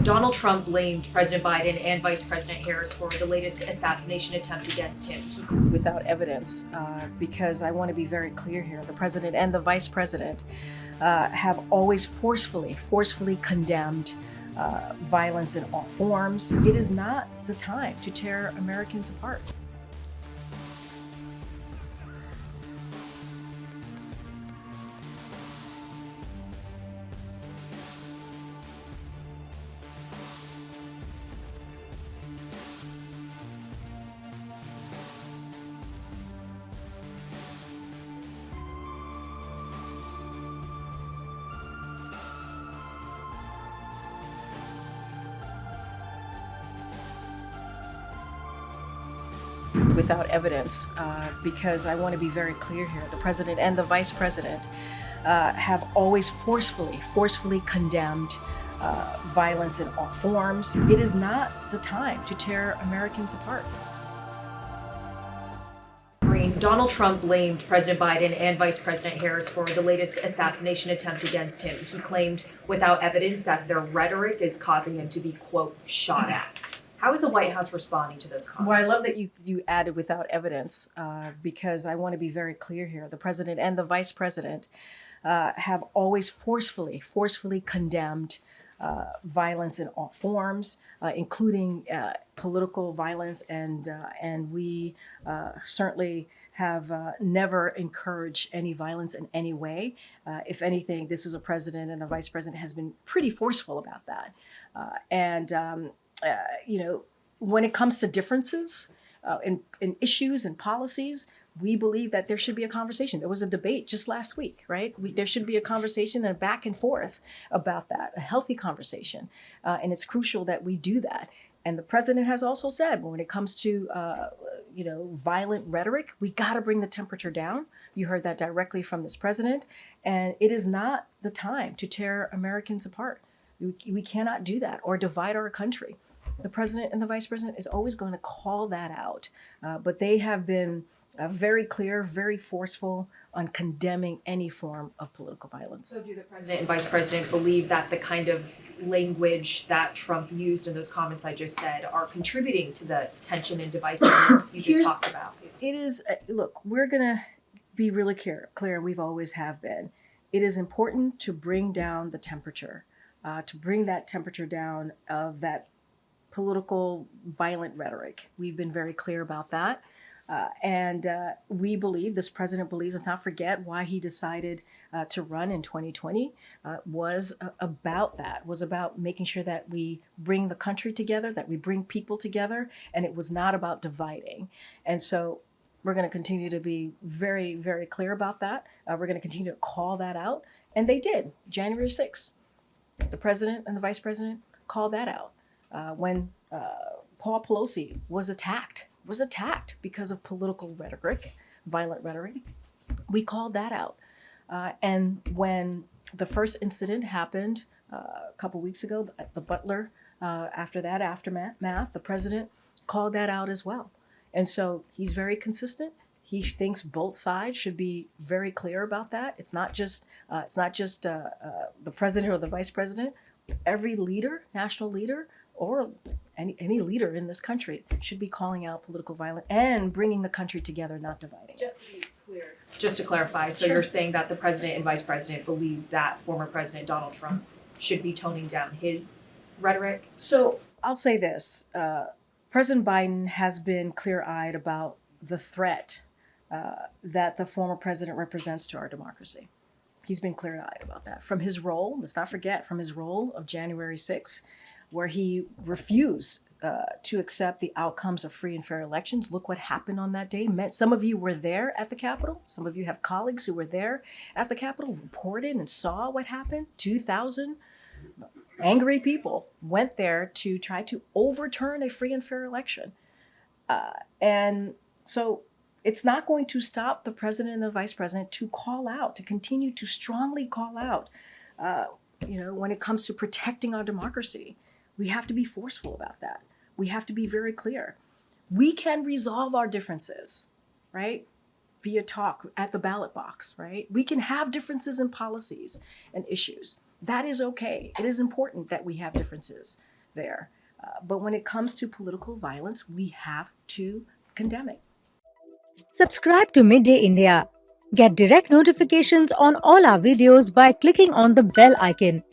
Donald Trump blamed President Biden and Vice President Harris for the latest assassination attempt against him. Without evidence, because I want to be very clear here. The president and the vice president have always forcefully condemned violence in all forms. It is not the time to tear Americans apart. Without evidence, because I want to be very clear here. The president and the vice president have always forcefully condemned violence in all forms. It is not the time to tear Americans apart. Karine, Donald Trump blamed President Biden and Vice President Harris for the latest assassination attempt against him. He claimed without evidence that their rhetoric is causing him to be, quote, shot at. How is the White House responding to those comments? Well, I love that you added without evidence, because I want to be very clear here. The president and the vice president have always forcefully condemned violence in all forms, including political violence, and we certainly have never encouraged any violence in any way. If anything, this is a president and a vice president has been pretty forceful about that, when it comes to differences in issues and policies, we believe that there should be a conversation. There was a debate just last week, right? There should be a conversation and back and forth about that, a healthy conversation. And it's crucial that we do that. And the president has also said, when it comes to, violent rhetoric, we got to bring the temperature down. You heard that directly from this president. And it is not the time to tear Americans apart. We cannot do that or divide our country. The president and the vice president is always going to call that out. But they have been very clear, very forceful on condemning any form of political violence. So do the president and vice president believe that the kind of language that Trump used in those comments I just said are contributing to the tension and divisiveness you just talked about? It is, look, we're going to be really clear, we've always have been. It is important to bring down the temperature, to bring that temperature down of that political violent rhetoric. We've been very clear about that. And we believe, this president believes, let's not forget why he decided to run in 2020, was about that, was about making sure that we bring the country together, that we bring people together, and it was not about dividing. And so we're going to continue to be very, very clear about that. We're going to continue to call that out. And they did, January 6th. The president and the vice president called that out. When Paul Pelosi was attacked because of political rhetoric, violent rhetoric, we called that out. And when the first incident happened a couple weeks ago, the Butler, after that aftermath, the president called that out as well. And so he's very consistent. He thinks both sides should be very clear about that. It's not just the president or the vice president. Every leader, national leader, or any leader in this country should be calling out political violence and bringing the country together, not dividing. Just to be clear. Just to clarify, so Sure. You're saying that the president and vice president believe that former President Donald Trump should be toning down his rhetoric? So I'll say this. President Biden has been clear-eyed about the threat that the former president represents to our democracy. He's been clear-eyed about that. From his role, let's not forget, from his role of January 6th, where he refused to accept the outcomes of free and fair elections. Look what happened on that day. Some of you were there at the Capitol. Some of you have colleagues who were there at the Capitol, reported and saw what happened. 2,000 angry people went there to try to overturn a free and fair election. And so it's not going to stop the president and the vice president to call out, to continue to strongly call out, when it comes to protecting our democracy. We have to be forceful about that. We have to be very clear. We can resolve our differences, right? Via talk at the ballot box, right? We can have differences in policies and issues. that is okay. It is important that we have differences there. But when it comes to political violence, we have to condemn it. Subscribe to Midday India. Get direct notifications on all our videos by clicking on the bell icon.